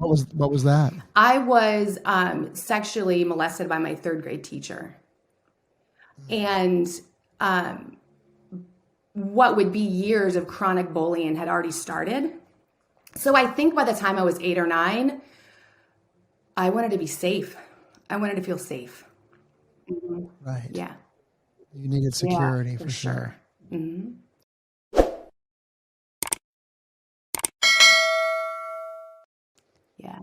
What was that? I was sexually molested by my third grade teacher. And what would be years of chronic bullying had already started. So I think by the time I was 8 or 9, I wanted to be safe. I wanted to feel safe. Right. Yeah. You needed security for for sure. Mm-hmm. Yeah.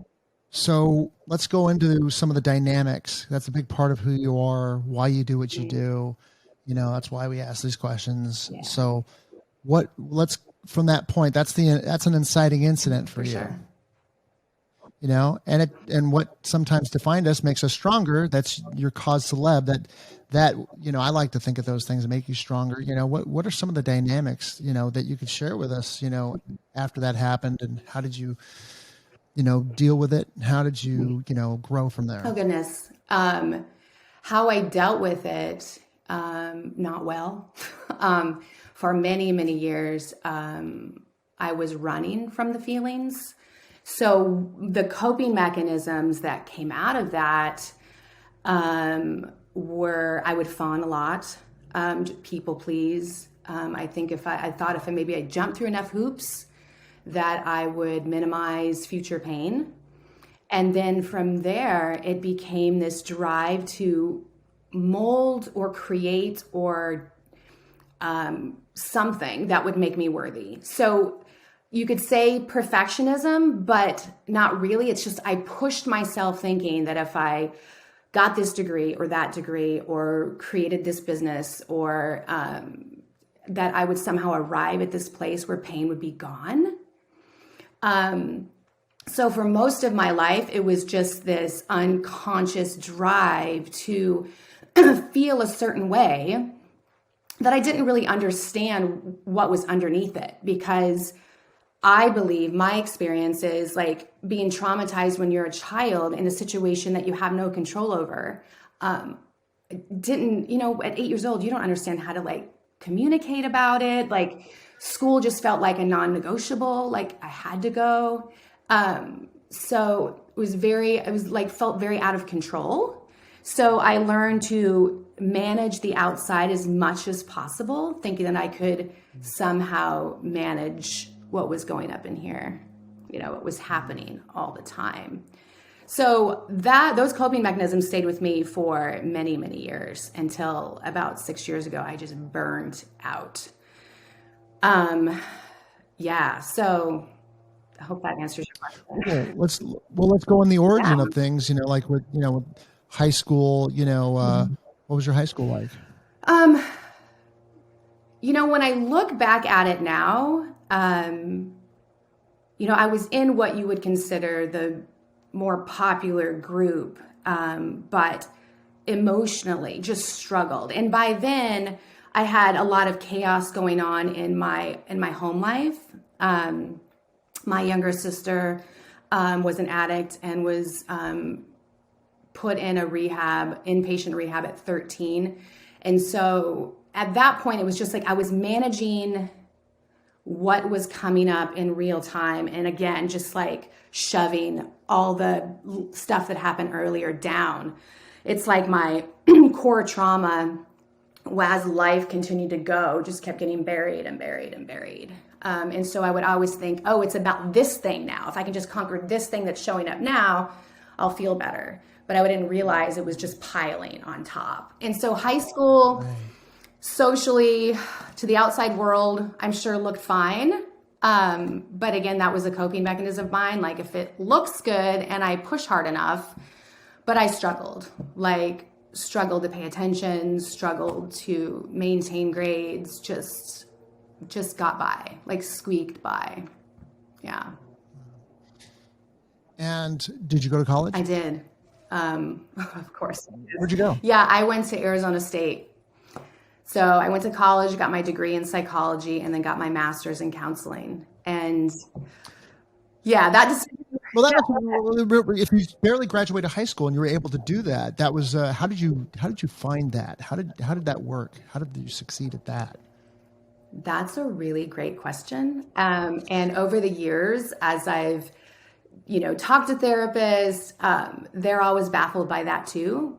So let's go into some of the dynamics. That's a big part of who you are, why you do what you do. That's why we ask these questions. Yeah. So let's from that point, that's an inciting incident for you. Sure. And what sometimes defined us makes us stronger. That's your cause célèbre. That I like to think of those things that make you stronger. What are some of the dynamics that you could share with us after that happened, and how did you deal with it? How did you grow from there? Oh goodness. How I dealt with it, not well. For many, many years, I was running from the feelings. So the coping mechanisms that came out of that were I would fawn a lot, people please. I think I thought if maybe I jumped through enough hoops that I would minimize future pain. And then from there, it became this drive to mold or create or something that would make me worthy. So you could say perfectionism, but not really. It's just I pushed myself thinking that if I got this degree or that degree or created this business or that I would somehow arrive at this place where pain would be gone. So for most of my life, it was just this unconscious drive to feel a certain way that I didn't really understand what was underneath it, because I believe my experience is like being traumatized when you're a child in a situation that you have no control over. Didn't, at 8 years old, you don't understand how to like communicate about it. Like school just felt like a non-negotiable, like I had to go. So felt very out of control. So I learned to manage the outside as much as possible, thinking that I could somehow manage what was going up in here, what was happening all the time. So those coping mechanisms stayed with me for many, many years until about 6 years ago, I just burned out. So I hope that answers your question. Okay, let's go on the origin of things, like with high school, what was your high school like? When I look back at it now, I was in what you would consider the more popular group, but emotionally just struggled. And by then I had a lot of chaos going on in my home life. My younger sister was an addict and was put in a inpatient rehab at 13. And so at that point, it was just like I was managing what was coming up in real time. And again, just like shoving all the stuff that happened earlier down. It's like my core trauma, as life continued to go, just kept getting buried and buried and buried. And so I would always think, oh, it's about this thing now. If I can just conquer this thing that's showing up now, I'll feel better. But I didn't realize it was just piling on top. And so high school, socially, to the outside world, I'm sure looked fine. But again, that was a coping mechanism of mine. Like if it looks good and I push hard enough, but I struggled to pay attention, struggled to maintain grades, just got by, like squeaked by. Yeah. And did you go to college? I did. Of course. Where'd you go? Yeah, I went to Arizona State. So I went to college, got my degree in psychology, and then got my master's in counseling. And yeah, that just... Well, if you barely graduated high school and you were able to do that, that was how did you find that? How did that work? How did you succeed at that? That's a really great question. And over the years, as I've talk to therapists. They're always baffled by that too.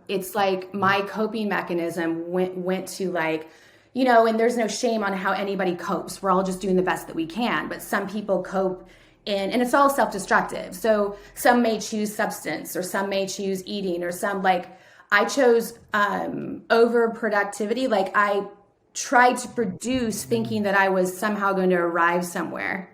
It's like my coping mechanism went to like, and there's no shame on how anybody copes. We're all just doing the best that we can. But some people cope and it's all self-destructive. So some may choose substance, or some may choose eating, or some I chose overproductivity. Like I tried to produce thinking that I was somehow going to arrive somewhere.